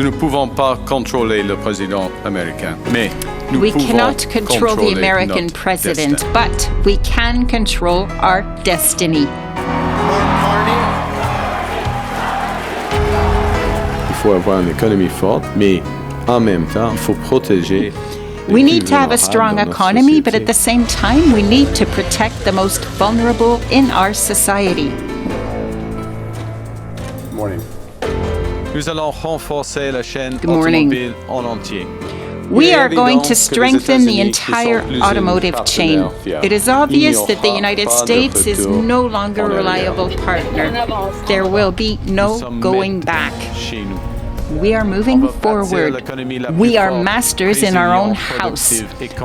Nous ne pouvons pas contrôler le président américain, mais nous We pouvons cannot control the contrôler American notre president, destin. but we can control our destiny. Il faut avoir une économie forte, mais en même temps, il faut protéger. We need to have a strong economy, but at the same time, we need to protect the most vulnerable in our society. Morning. Nous allons renforcer la chaîne Good morning. automobile en entier. We are going to strengthen the entire automotive chain. It is obvious that the United States is no longer a reliable partner. There will be no going back. Chez nous. We are moving forward. We are masters in our own house.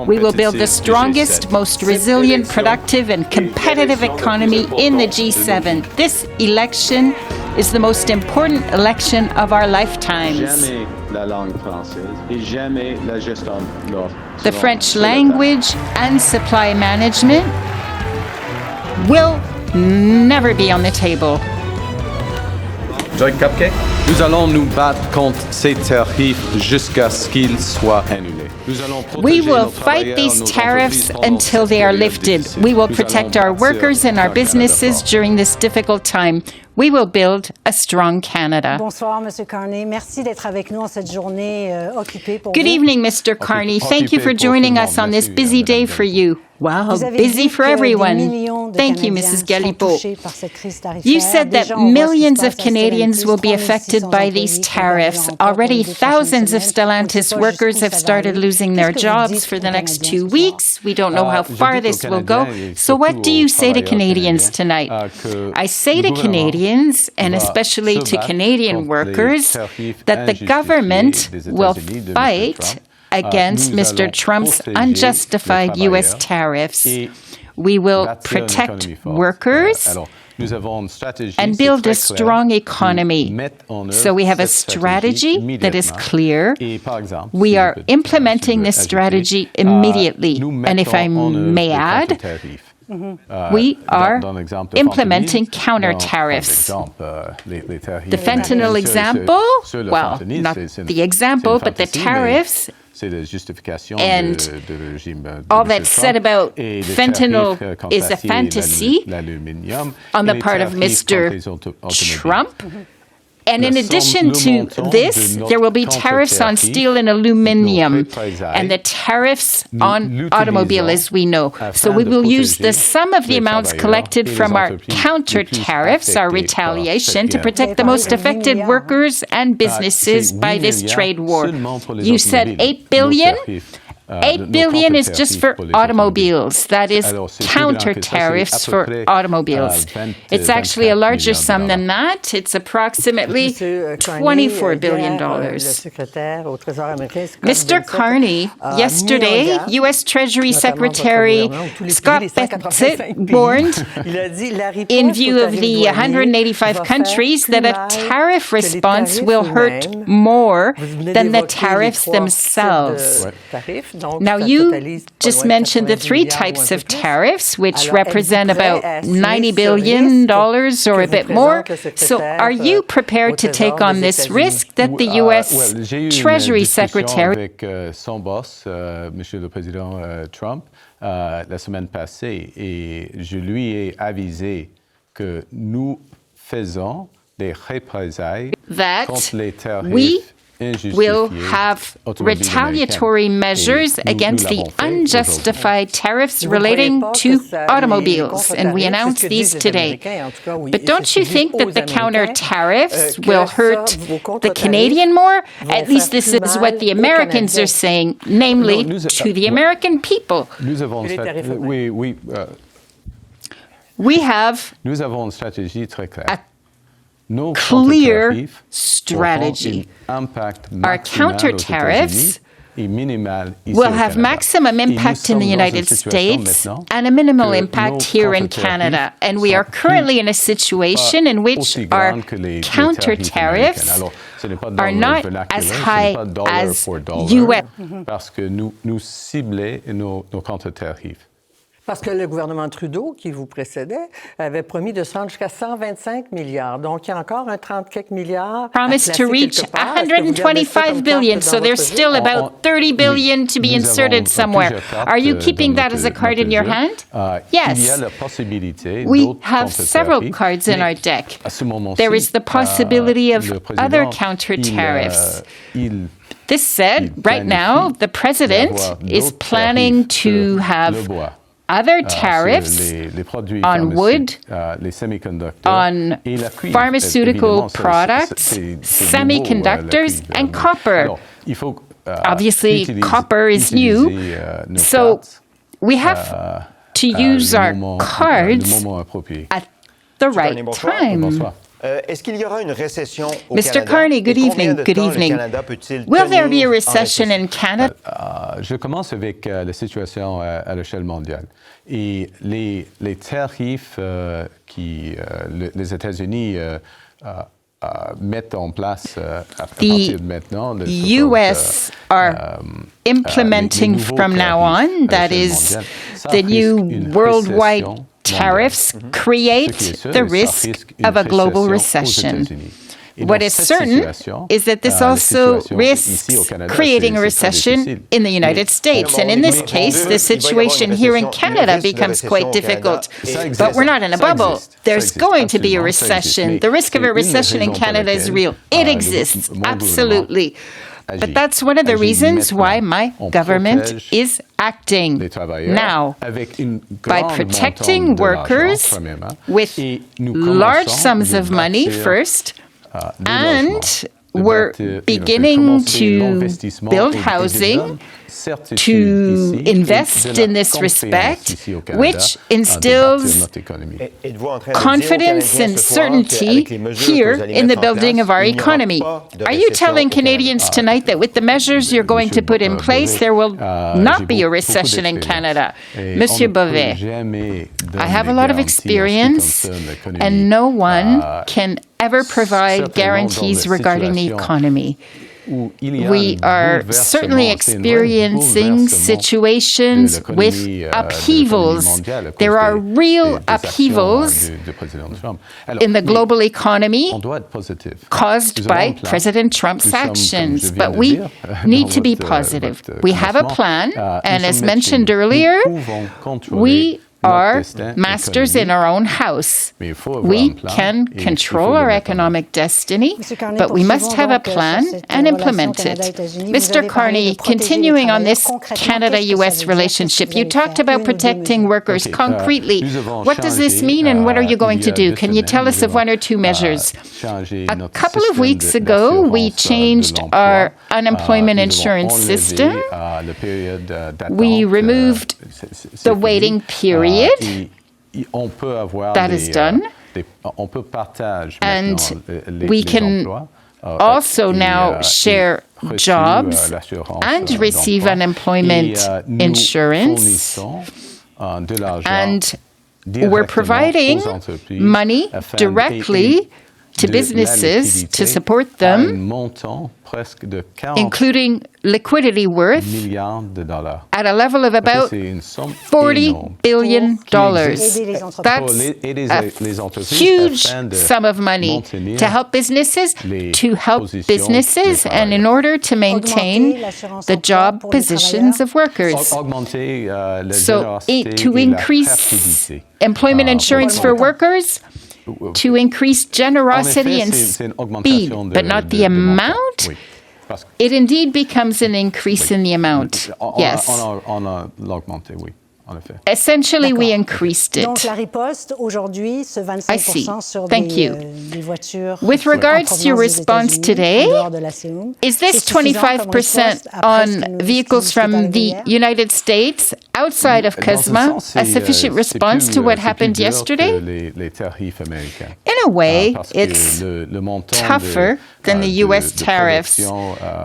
We will build the strongest, most resilient, productive, and competitive economy in the G7. This election is the most important election of our lifetimes. Jamais la langue française et jamais la gestion de l'offre. The French language and supply management will never be on the table. Nous allons nous battre contre ces tarifs jusqu'à ce qu'ils soient annulés. Nous allons We protéger will nos fight these travailleurs, nos tariffs entreprises pendant until cette they are période lifted. difficile. We will Nous protect allons our bâtir workers and our un Canada businesses fort. during this difficult time. We will build a strong Canada. Bonsoir, Monsieur Carney. Merci d'être avec nous en cette journée occupée pour Good vous. evening, Mr. Carney. Thank you for joining us on this busy day for you. Wow, Vous avez busy dit for que des everyone. millions de Thank you, Canadiens Mrs. sont Galipo. touchés par cette crise tarifaire. You said that Déjà, on voit ce qui se millions passe of à Canadians Stellantis, will be 3600 affected by these employés qui tariffs. perdront encore Already, pour les 2 prochaines thousands of semaines. Stellantis On ne sait pas workers jusqu'où have ça va started aller. losing their Qu'est-ce que vous jobs dites for aux the next Canadiens 2 ce soir? weeks. We don't know how Je far dis aux this will go. Canadiens et So what surtout do you aux say to travailleurs Canadians canadiens, tonight? que I say le to gouvernement Canadians, and va especially se to battre Canadian contre workers, les tarifs that the injustifiés government des will États-Unis de Mr. fight Trump. against Nous Mr. allons Trump's protéger unjustified les U.S. travailleurs tariffs. et We will bâtir une protect économie forte. workers Alors, nous avons une stratégie, and c'est build très a strong clair, economy. de mettre en œuvre So we have a cette strategy that is immédiatement. clear. Et par exemple, We si are je peux- implementing si je this veux strategy ajouter, immediately. nous And if I mettons en œuvre may des add, contre-tarifs. we are Dans l'exemple de implementing fentanyl, counter dans- tariffs. par exemple, les tarifs The fentanyl sur- example, sur le well, fentanyl, not c'est une- the example, c'est une but the fantaisie, tariffs. C'est la justification And de régime de all M. that's said Trump. about Et les fentanyl tarifs, quant is à a l'acier et fantasy l'aluminium, on et the les part of tarifs Mr. contre les automobiles. Trump. And in Le addition to montant this, de notre there will be tariffs on contre-tarif, steel and aluminum, nos représailles, and the tariffs nous on l'utilisons automobile, as we know. So afin we de will use protéger the sum of the les amounts travailleurs collected et les from our entreprises counter les plus tariffs, our affectées par retaliation, cette to guerre. protect the most affected milliards. workers and businesses c'est by 8 this milliards trade war. seulement pour les You said automobiles. 8 billion? Nos tarifs, 8 nos billion is contre-tarifs just for pour les automobiles. That is Alors, c'est plus grand counter que ça, c'est tariffs à peu for près, automobiles. 20, It's actually a 24 larger millions de sum than dollars. that. It's approximately Monsieur Carney, $24 billion. le secrétaire au Trésor américain, Scott Mr. Bessent, Carney, a yesterday, mis en garde, U.S. Treasury notamment Secretary votre gouvernement, tous les Scott pays des 185 Bessent pays. warned, Il a dit, la riposte in aux view of tarifs the douaniers 185 va countries, faire that plus a mal tariff que les response tarifs will hurt eux-mêmes. more Vous venez than the d'évoquer les tariffs 3 themselves. types de tarifs, donc Now, ça you totalise pas just loin de mentioned the 90 three milliards ou un types peu of plus. tariffs, which Alors, represent êtes-vous about prêt à assumer $90 ce billion risque or a que bit vous more. présente le So, secrétaire, are you au prepared to Trésor take on des this États-Unis? risk that the Well, U.S. j'ai eu Treasury une discussion Secretary avec son boss, Monsieur le Président Trump, la semaine passée, et je lui ai avisé que nous faisons des représailles that contre les tarifs we injustifiés will have automobiles retaliatory américaines. measures Et nous against the l'avons fait unjustified tariffs Vous relating croyez pas to que ça- les automobiles, and we contre-tarifs, announced c'est ce que these disent les today. Américains, en tout cas, oui, But et don't c'est you ce qu'ils think disent that aux the counter Américains, tariffs que will ça, hurt vos the contre-tarifs Canadian more? vont At least faire this plus is mal what the aux Americans Canadiens. are saying, namely Non, nous- to the American people. Nous avons, Et les tarifs eux-mêmes. oui, We have nous avons une stratégie très claire. a Nos clear contre-tarifs strategy. auront un impact Our maximal counter aux tariffs États-Unis et minimal ici will au have Canada. maximum Et nous impact in sommes the dans United une situation States maintenant and a minimal que impact nos here in contre-tarifs Canada. And we sont are currently in a plus situation in which aussi our grands que les counter tarifs tariffs américains. Alors, ce n'est pas are dans le not vernacular, as ce n'est high pas dollar as for dollar, US. parce que nous ciblons nos contre-tarifs. Parce que le gouvernement Trudeau, qui vous précédait, avait promis de se rendre jusqu'à 125 milliards. Donc, il y a encore un 30 quelques milliards. Promised to reach 125 billion, so there's still about 30 billion to be inserted somewhere. Are you keeping that as a card in your hand? Yes. We have several cards in our deck. There is the possibility of other counter tariffs. This said, right now, the president is planning to have other tariffs on wood, on pharmaceutical products, semiconductors, and copper. Obviously, copper is new, so we have to use our cards at the right time. Mr. Carney, good evening. Good evening. Will there be a recession in Canada? Je commence avec la situation à l'échelle mondiale. Et les tarifs que les États-Unis mettent en place à partir de maintenant. The U.S. are implementing from now on, that is, the new worldwide tariffs create the risk of a global recession. What is certain is that this also risks creating a recession in the United States. And in this case, the situation here in Canada becomes quite difficult. But we're not in a bubble. There's going to be a recession. The risk of a recession in Canada is real. It exists, absolutely. But that's one of the reasons why my government is acting now by protecting workers with large sums of money first, and we're beginning to build housing, to invest in this respect, which instills confidence and certainty here in the building of our economy. Are you telling Canadians tonight that with the measures you're going to put in place, there will not be a recession in Canada? Monsieur Beauvais, I have a lot of experience, and no one can ever provide guarantees regarding the economy. We are certainly experiencing situations with upheavals. There are real upheavals in the global economy caused by President Trump's actions. But we need to be positive. We have a plan, and as mentioned earlier, we are masters in our own house. We can control our economic destiny, but we must have a plan and implement it. Mr. Carney, continuing on this Canada-US relationship, you talked about protecting workers concretely. What does this mean, and what are you going to do? Can you tell us of one or two measures? A couple of weeks ago, we changed our unemployment insurance system. We removed the waiting period. That is done. And we can also now share jobs and receive unemployment insurance. And we're providing money directly to businesses to support them, including liquidity worth at a level of about $40 billion. That's a huge sum of money to help businesses, and in order to maintain the job positions of workers. So to increase employment insurance for workers, to increase generosity and speed, but not the amount, it indeed becomes an increase in the amount. Yes. Essentially, we increased it. I see. Thank you. With regards to your response today, is this 25% on vehicles from the United States outside of CUSMA a sufficient response to what happened yesterday? In a way, it's tougher than the U.S. tariffs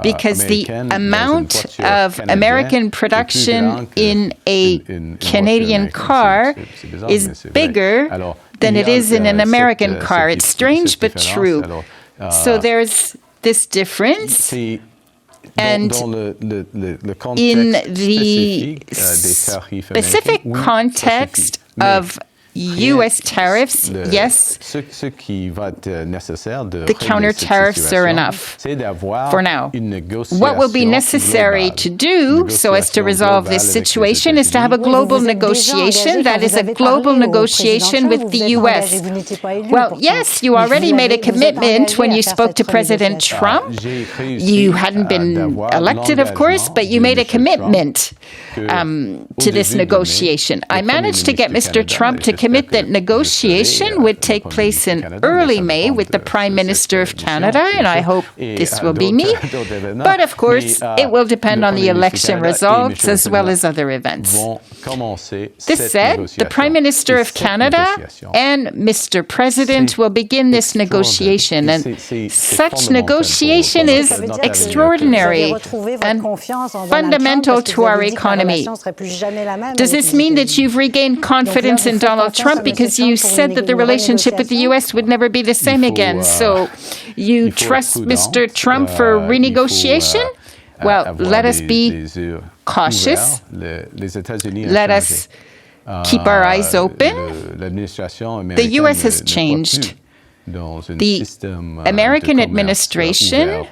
because the amount of American production in a Canadian car is bigger than it is in an American car. It's strange but true. So there's this difference. And in the specific context of U.S. tariffs, yes, the counter tariffs are enough for now. What will be necessary to do so as to resolve this situation is to have a global negotiation that is a global negotiation with the U.S. Well, yes, you already made a commitment when you spoke to President Trump. You hadn't been elected, of course, but you made a commitment to this negotiation. I managed to get Mr. Trump to commit that negotiation would take place in early May with the Prime Minister of Canada, and I hope this will be me. But of course, it will depend on the election results as well as other events. This said, the Prime Minister of Canada and Mr. President will begin this negotiation, and such negotiation is extraordinary and fundamental to our economy. Does this mean that you've regained confidence in Donald Trump because you said that the relationship with the U.S. would never be the same again? So you trust Mr. Trump for renegotiation? Well, let us be cautious. Let us keep our eyes open. The U.S. has changed. The American administration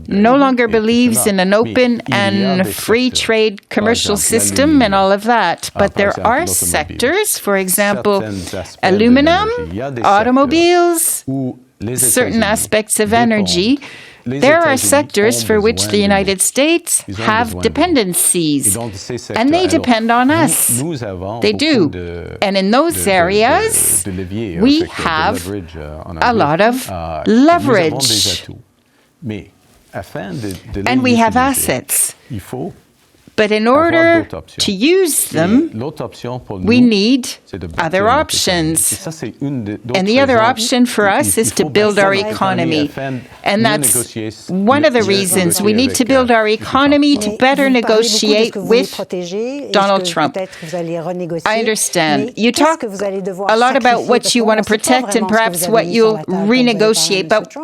no longer believes in an open and free trade commercial system and all of that. But there are sectors, for example, aluminum, automobiles, certain aspects of energy. There are sectors for which the United States have dependencies, and they depend on us. They do. And in those areas, we have a lot of leverage. And we have assets. But in order to use them, we need other options. And the other option for us is to build our economy. And that's one of the reasons we need to build our economy to better negotiate with Donald Trump. I understand. You talk a lot about what you want to protect and perhaps what you'll renegotiate. But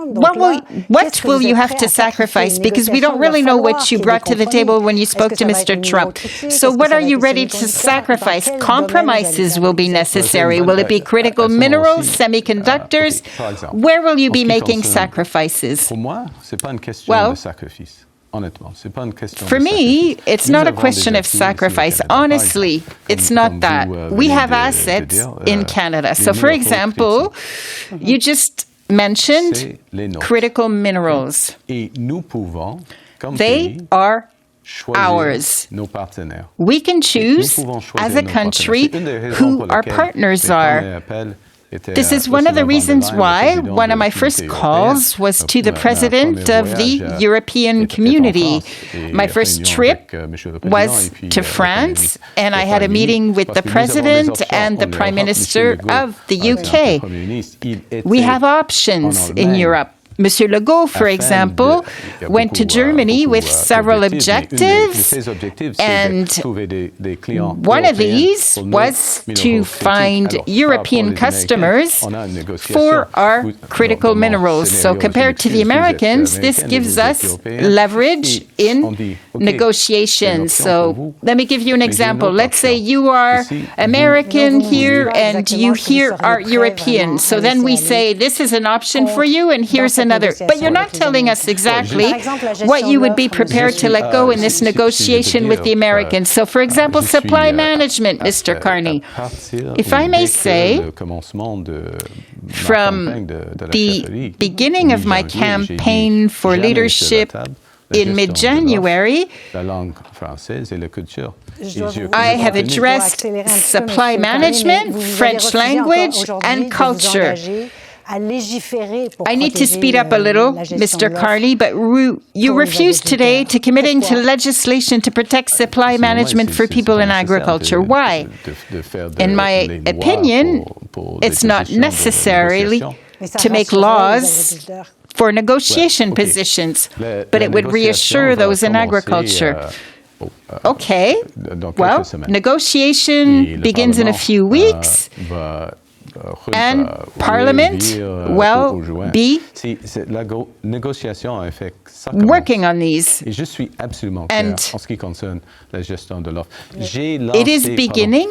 what will you have to sacrifice? Because we don't really know what you brought to the table when you spoke to Mr. Trump. So what are you ready to sacrifice? Compromises will be necessary. Will it be critical minerals, semiconductors? Where will you be making sacrifices? Well, for me, it's not a question of sacrifice. Honestly, it's not that. We have assets in Canada. So, for example, you just mentioned critical minerals. They are ours. We can choose as a country who our partners are. This is one of the reasons why one of my first calls was to the president of the European community. My first trip was to France, and I had a meeting with the president and the prime minister of the UK. We have options in Europe. Monsieur Legault, for example, went to Germany with several objectives, and one of these was to find European customers for our critical minerals. So compared to the Americans, this gives us leverage in negotiations. So let me give you an example. Let's say you are American here and you here are European. So then we say, this is an option for you and here's another. But you're not telling us exactly what you would be prepared to let go in this negotiation with the Americans. So, for example, supply management, Mr. Carney. If I may say, from the beginning of my campaign for leadership in mid-January, I have addressed supply management, French language, and culture. I need to speed up a little, Mr. Carney, but you refused today to committing to legislation to protect supply management for people in agriculture. Why? In my opinion, it's not necessary to make laws for negotiation positions, but it would reassure those in agriculture. Okay, well, negotiation begins in a few weeks. And Parliament will be working on these. Et je suis absolument clair en ce qui concerne la gestion de l'offre. It is beginning,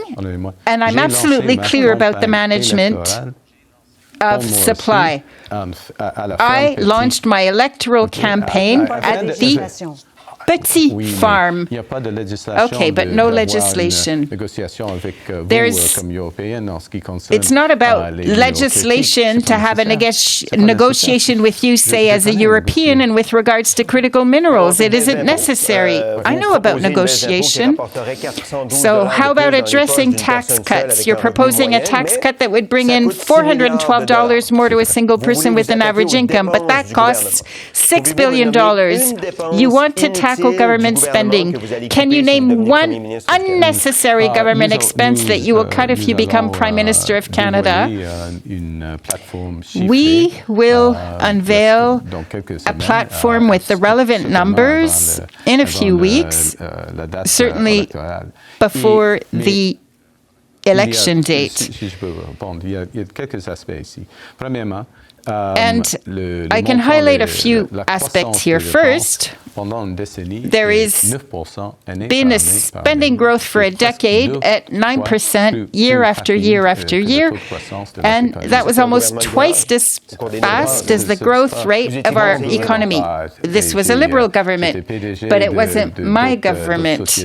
and I'm absolutely clear about the management of supply. I launched my electoral campaign at the Petit Farm. Okay, but no legislation. It's not about legislation to have a negotiation with you, say, as a European and with regards to critical minerals. It isn't necessary. I know about negotiation. So how about addressing tax cuts? You're proposing a tax cut that would bring in $412 more to a single person with an average income, but that costs $6 billion. You want to tackle government spending. Can you name one unnecessary government expense that you will cut if you become Prime Minister of Canada? We will unveil a platform with the relevant numbers in a few weeks, certainly before the election date. And I can highlight a few aspects here. First, there has been a spending growth for a decade at 9% year after year after year, and that was almost twice as fast as the growth rate of our economy. This was a Liberal government, but it wasn't my government.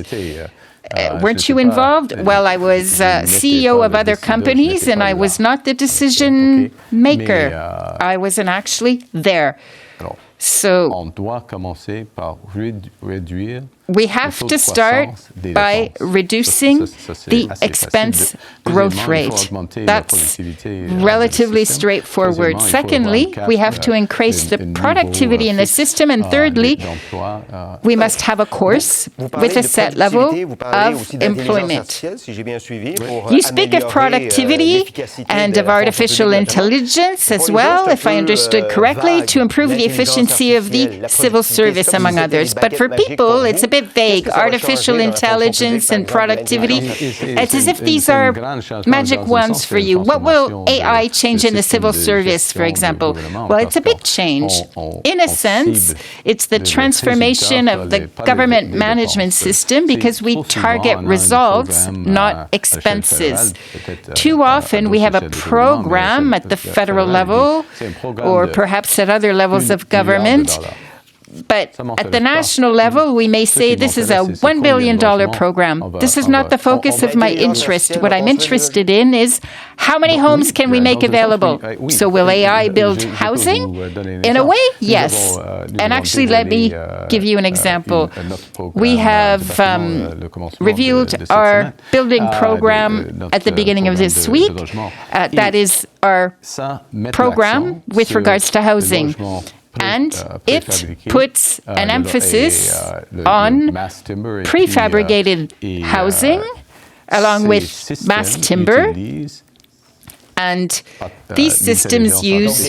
Weren't you involved? Well, I was CEO of other companies, and I was not the decision maker. I wasn't actually there. So we have to start by reducing the expense growth rate. That's relatively straightforward. Secondly, we have to increase the productivity in the system. And thirdly, we must have a course with a set level of employment. You speak of productivity and of artificial intelligence as well, if I understood correctly, to improve the efficiency of the civil service, among others. But for people, it's a bit vague. Artificial intelligence and productivity. It's as if these are magic wands for you. What will AI change in the civil service, for example? Well, it's a big change. In a sense, it's the transformation of the government management system because we target results, not expenses. Too often, we have a program at the federal level or perhaps at other levels of government. But at the national level, we may say this is a $1 billion program. This is not the focus of my interest. What I'm interested in is how many homes can we make available? So will AI build housing? In a way, yes. And actually, let me give you an example. We have revealed our building program at the beginning of this week. That is our program with regards to housing. And it puts an emphasis on prefabricated housing along with mass timber. And these systems use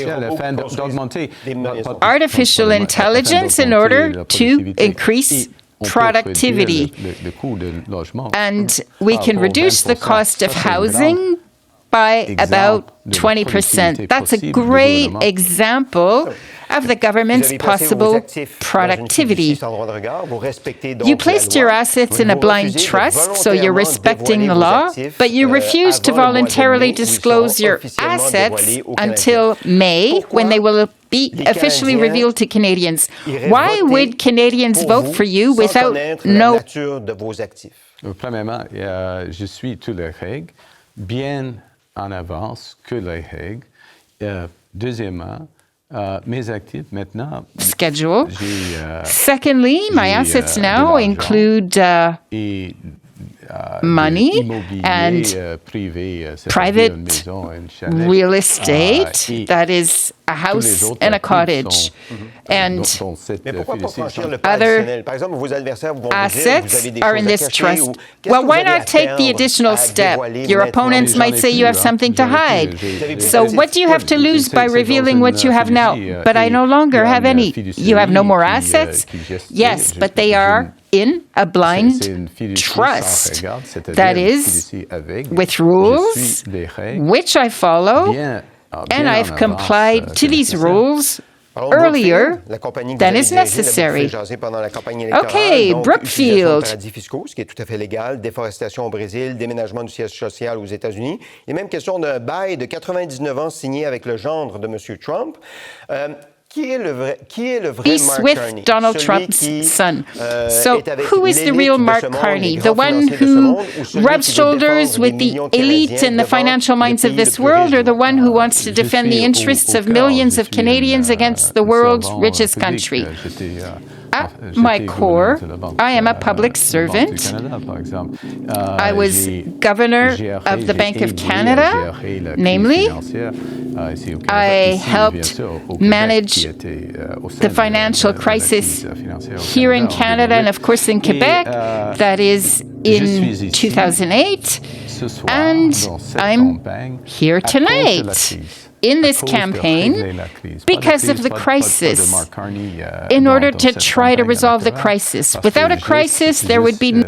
artificial intelligence in order to increase productivity. And we can reduce the cost of housing by about 20%. That's a great example of the government's possible productivity. You placed your assets in a blind trust, so you're respecting the law, but you refuse to voluntarily disclose your assets until May, when they will be officially revealed to Canadians. Why would Canadians vote for you without knowing? Premièrement, je suis toutes les règles, bien en avance que les règles. Deuxièmement, mes actifs maintenant. Schedule. Secondly, my assets now include money and private real estate that is a house and a cottage. And other assets are in this trust. Well, why not take the additional step? Your opponents might say you have something to hide. So what do you have to lose by revealing what you have now? But I no longer have any. You have no more assets? Yes, but they are in a blind trust. That is, with rules, which I follow, and I've complied to these rules earlier than is necessary. Okay, Brookfield. Paradis fiscaux, ce qui est tout à fait légal, déforestation au Brésil, déménagement du siège social aux États-Unis, et même question d'un bail de 99 ans signé avec le gendre de M. Trump. Qui est le vrai Peace Mark with Carney? Donald Trump's son. So who is the real Mark Carney? The one who rubs shoulders with the elite and the financial minds of this world, or the one who wants to defend the interests of millions of Canadians against the world's richest country? At my core, I am a public servant. I was governor of the Bank of Canada, namely. I helped manage the financial crisis here in Canada and, of course, in Quebec. That is in 2008. And I'm here tonight in this campaign because of the crisis, in order to try to resolve the crisis. Without a crisis, there would be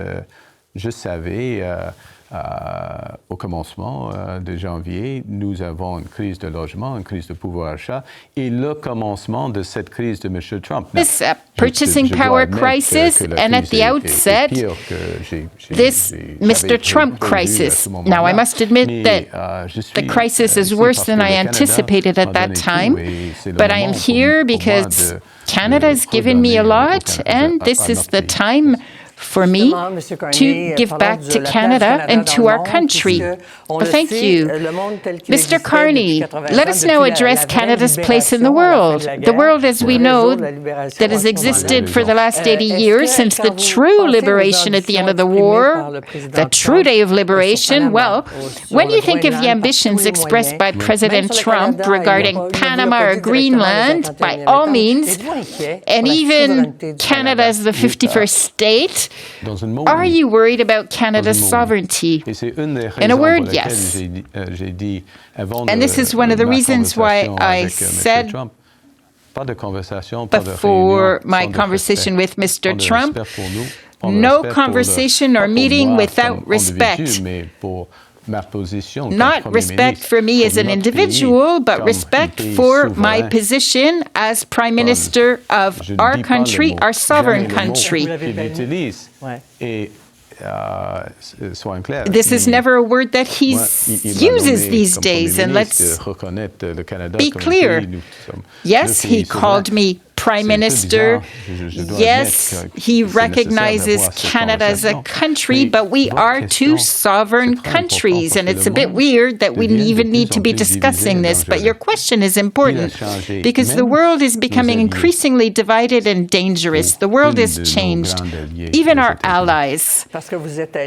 au commencement de janvier, nous avons une crise de logement, une crise de pouvoir d'achat, et le commencement de cette crise de M. Trump. This purchasing power crisis, and at the outset, this Mr. Trump crisis. Now, I must admit that the crisis is worse than I anticipated at that time, but I am here because Canada has given me a lot, and this is the time for me to give back to Canada and to our country. Thank you. Mr. Carney, let us now address Canada's place in the world. The world as we know that has existed for the last 80 years since the true liberation at the end of the war, the true day of liberation. Well, when you think of the ambitions expressed by President Trump regarding Panama or Greenland, by all means, and even Canada as the 51st state, are you worried about Canada's sovereignty? In a word, yes. And this is one of the reasons why I said before my conversation with Mr. Trump, no conversation or meeting without respect. Not respect for me as an individual, but respect for my position as Prime Minister of our country, our sovereign country. This is never a word that he uses these days, and let's be clear. Yes, he called me Prime Minister. Yes, he recognizes Canada as a country, but we are two sovereign countries, and it's a bit weird that we even need to be discussing this. But your question is important because the world is becoming increasingly divided and dangerous. The world has changed. Even our allies,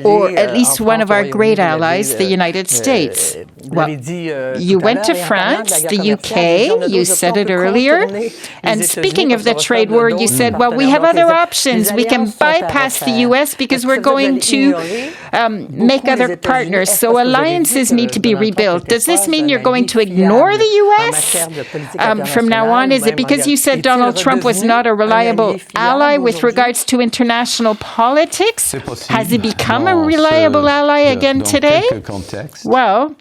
or at least one of our great allies, the United States. Well, you went to France, the UK, you said it earlier, and speaking of the trade war, you said, well, we have other options. We can bypass the U.S. because we're going to make other partners. So alliances need to be rebuilt. Does this mean you're going to ignore the U.S. From now on? Is it because you said Donald Trump was not a reliable ally with regards to international politics? Has he become a reliable ally again today? Well,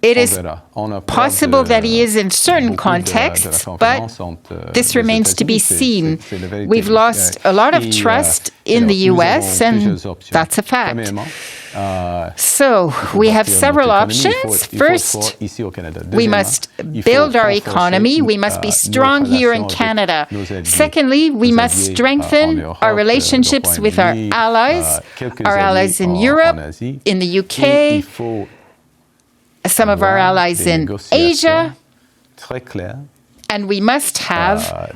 it is possible that he is in certain contexts, but this remains to be seen. We've lost a lot of trust in the U.S., and that's a fact. So we have several options. First, we must build our economy. We must be strong here in Canada. Secondly, we must strengthen our relationships with our allies in Europe, in the UK, some of our allies in Asia, and we must have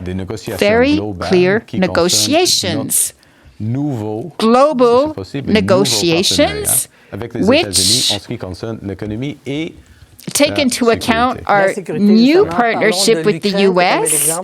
very clear negotiations, global negotiations, which take into account our new partnership with the U.S.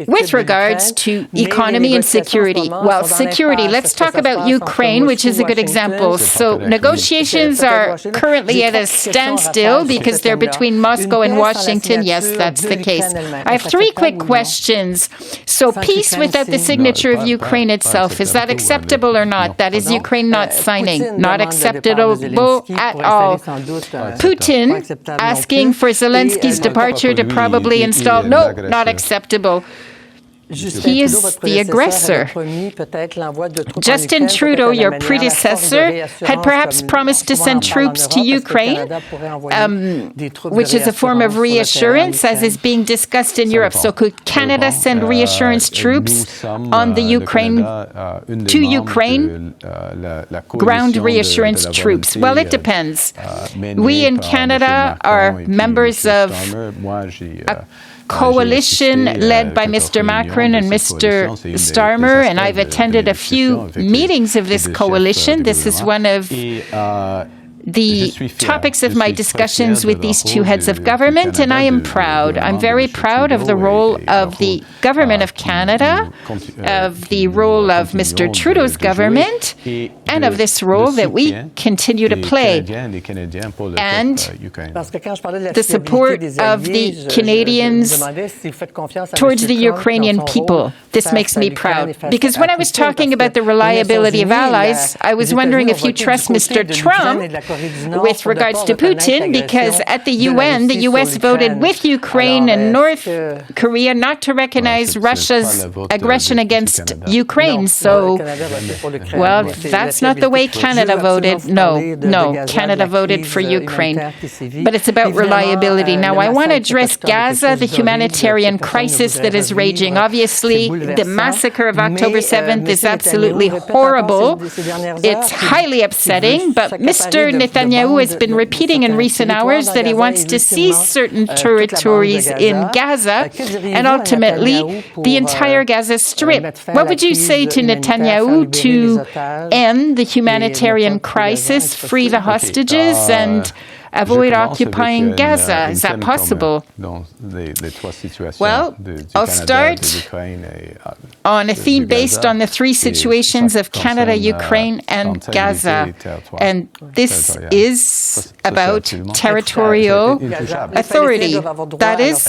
with regards to economy and security. Well, security, let's talk about Ukraine, which is a good example. So negotiations are currently at a standstill because they're between Moscow and Washington. Yes, that's the case. I have three quick questions. So peace without the signature of Ukraine itself, is that acceptable or not? That is Ukraine not signing. Not acceptable at all. Putin asking for Zelensky's departure to probably install. No, not acceptable. He is the aggressor. Justin Trudeau, your predecessor, had perhaps promised to send troops to Ukraine, which is a form of reassurance, as is being discussed in Europe. So could Canada send reassurance troops on the Ukraine, to Ukraine, ground reassurance troops? Well, it depends. We in Canada are members of a coalition led by Mr. Macron and Mr. Starmer, and I've attended a few meetings of this coalition. This is one of the topics of my discussions with these two heads of government, and I am proud. I'm very proud of the role of the government of Canada, of the role of Mr. Trudeau's government, and of this role that we continue to play. And the support of the Canadians towards the Ukrainian people. This makes me proud. Because when I was talking about the reliability of allies, I was wondering if you trust Mr. Trump with regards to Putin, because at the UN, the U.S. voted with Ukraine and North Korea not to recognize Russia's aggression against Ukraine. So, well, that's not the way Canada voted. No, Canada voted for Ukraine. But it's about reliability. Now, I want to address Gaza, the humanitarian crisis that is raging. Obviously, the massacre of October 7th is absolutely horrible. It's highly upsetting, but Mr. Netanyahu has been repeating in recent hours that he wants to seize certain territories in Gaza and ultimately the entire Gaza Strip. What would you say to Netanyahu to end the humanitarian crisis, free the hostages, and avoid occupying Gaza? Is that possible? Well, I'll start on a theme based on the three situations of Canada, Ukraine, and Gaza. And this is about territorial authority. That is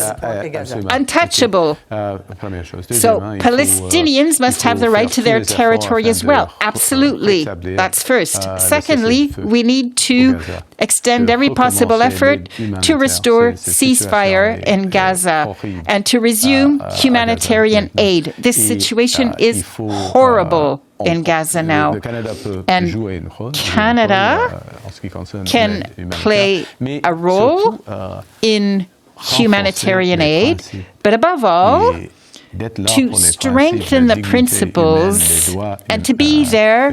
untouchable. So Palestinians must have the right to their territory as well. Absolutely. That's first. Secondly, we need to extend every possible effort to restore ceasefire in Gaza and to resume humanitarian aid. This situation is horrible in Gaza now. And Canada can play a role in humanitarian aid, but above all, to strengthen the principles and to be there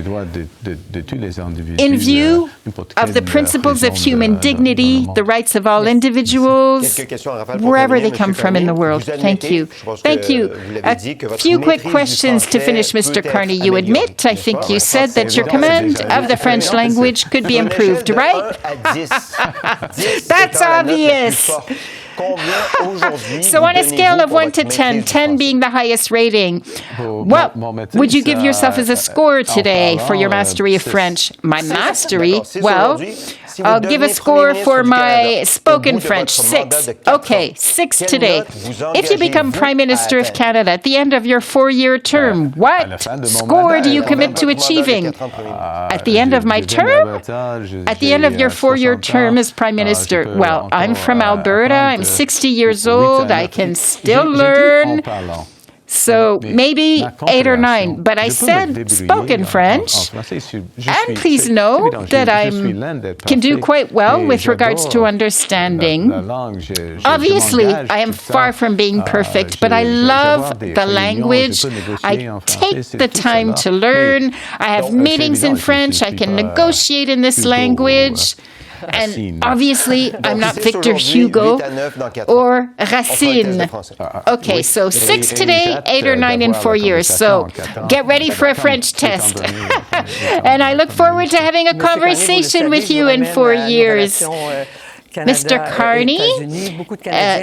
in view of the principles of human dignity, the rights of all individuals, wherever they come from in the world. Thank you. Thank you. A few quick questions to finish, Mr. Carney. You admit, I think you said that your command of the French language could be improved, right? That's obvious. So on a scale of 1 to 10, 10 being the highest rating, what would you give yourself as a score today for your mastery of French? My mastery? Well, I'll give a score for my spoken French, 6. Okay, 6 today. If you become Prime Minister of Canada at the end of your 4-year term, what score do you commit to achieving? At the end of my term? At the end of your 4-year term as Prime Minister? Well, I'm from Alberta. I'm 60 years old. I can still learn. So maybe 8 or 9. But I said spoken French. And please know that I can do quite well with regards to understanding. Obviously, I am far from being perfect, but I love the language. I take the time to learn. I have meetings in French. I can negotiate in this language. And obviously, I'm not Victor Hugo or Racine. Okay, so 6 today, 8 or 9 in 4 years. So get ready for a French test. And I look forward to having a conversation with you in 4 years. Mr. Carney,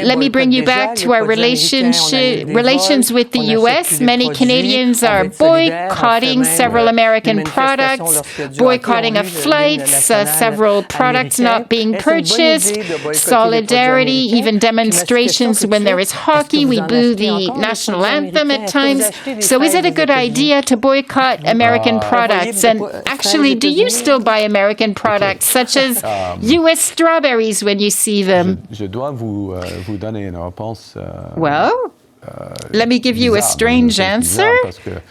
let me bring you back to our relations with the U.S. Many Canadians are boycotting several American products, boycotting of flights, several products not being purchased, solidarity, even demonstrations when there is hockey. We boo the national anthem at times. So is it a good idea to boycott American products? And actually, do you still buy American products, such as U.S. strawberries when you see them? Je dois vous donner une réponse. Well, let me give you a strange answer,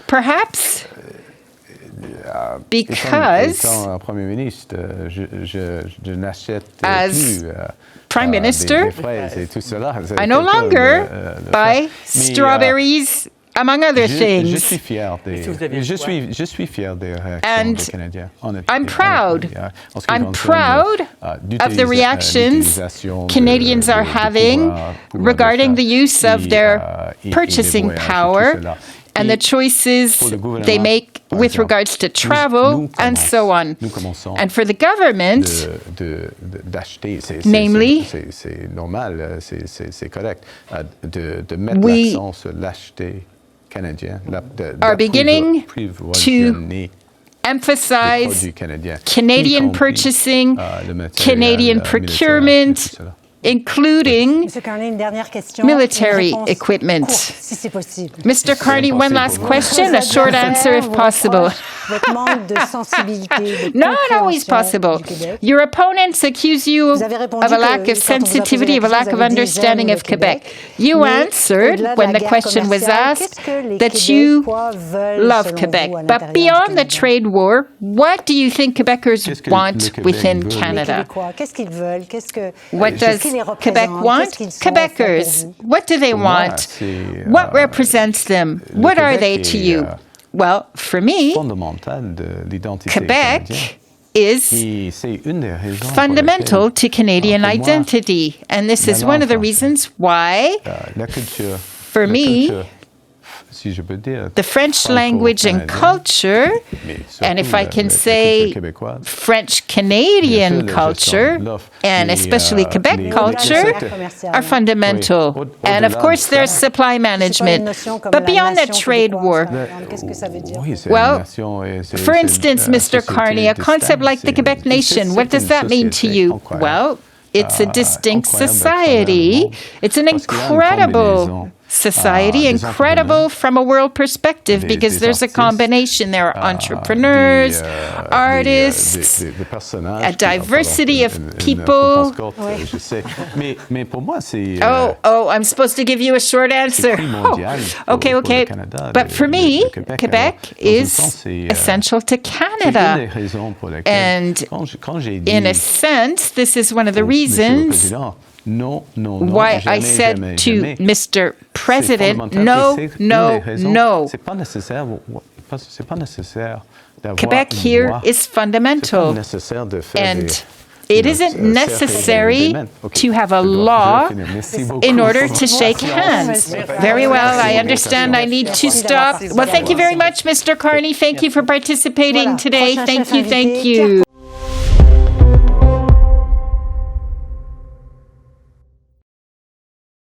perhaps, because étant Premier ministre, je n'achète as plus Prime Minister, des fraises et tout cela. I no longer buy strawberries, among other Je things. suis fier des réactions And des Canadiens. I'm proud. I'm proud of the reactions Canadians are having regarding the use of their purchasing power and the choices they make with regards to travel and so on. And for the government, namely, c'est normal, c'est correct, de mettre l'accent sur l'acheter canadien, are beginning to emphasize Canadian purchasing, Canadian procurement, including military equipment. Mr. Carney, one last question, a short answer if possible. Not always possible. Your opponents accuse you of a lack of sensitivity, of a lack of understanding of Quebec. You answered, when the question was asked, that you love Quebec. But beyond the trade war, what do you think Quebecers want within Canada? What does Quebec want? Quebecers, what do they want? What represents them? What are they to you? Well, for me, Quebec is fundamental to Canadian identity. And this is one of the reasons why, for me, the French language and culture, and if I can say French-Canadian culture, and especially Quebec culture, are fundamental. And of course, there's supply management. But beyond that trade war, well, for instance, Mr. Carney, a concept like the Quebec nation, what does that mean to you? Well, it's a distinct society. It's an incredible society, incredible from a world perspective, because there's a combination. There are entrepreneurs, artists, a diversity of people. Oh, I'm supposed to give you a short answer. Okay. But for me, Quebec is essential to Canada. And in a sense, this is one of the reasons why I said to Mr. President, no. Quebec here is fundamental, and it isn't necessary to have a law in order to shake hands. Very well, I understand I need to stop. Well, thank you very much, Mr. Carney. Thank you for participating today. Thank you.